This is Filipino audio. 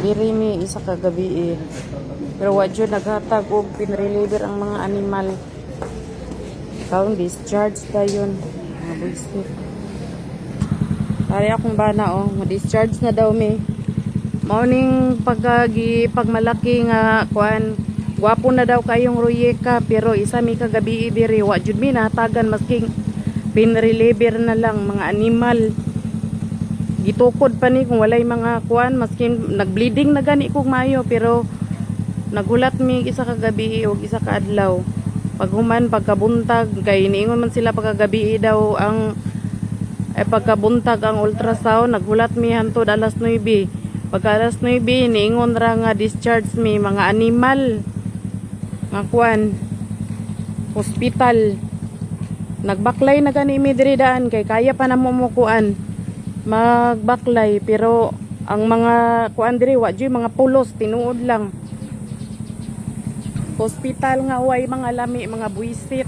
Diri mi isa ka gabi eh. Pero wa jud naghatag og pinreliver ang mga animal. Karon discharge dayon. Mga buisit. Pare akong bana oh, ma-discharge na daw mi. Morning pagmalaki nga kuan, gwapo na daw kayong Royeka pero isa mi kagabi diri wa jud mi nahatagan masking pinreliver na lang mga animal. Gitukod pa ni kung walay mga kuan maskin nagbleeding na gani kog mayo pero nagulat mi isa kagabi o isa ka adlaw. Paghuman pagkabuntag kay niingon man sila pagkagabi daw ang pagkabuntag ang ultrasound nagulat mi hantod alas 9. Pagka alas 9 niingon ra nga discharge mi mga animal nga kuan hospital. Nagbaklay na gani mi diri daan kay kaya pa na mo kuan magbaklay pero ang mga kuan diri wa jud mga pulos tinuod lang. Hospital nga way mga lami mga buisit.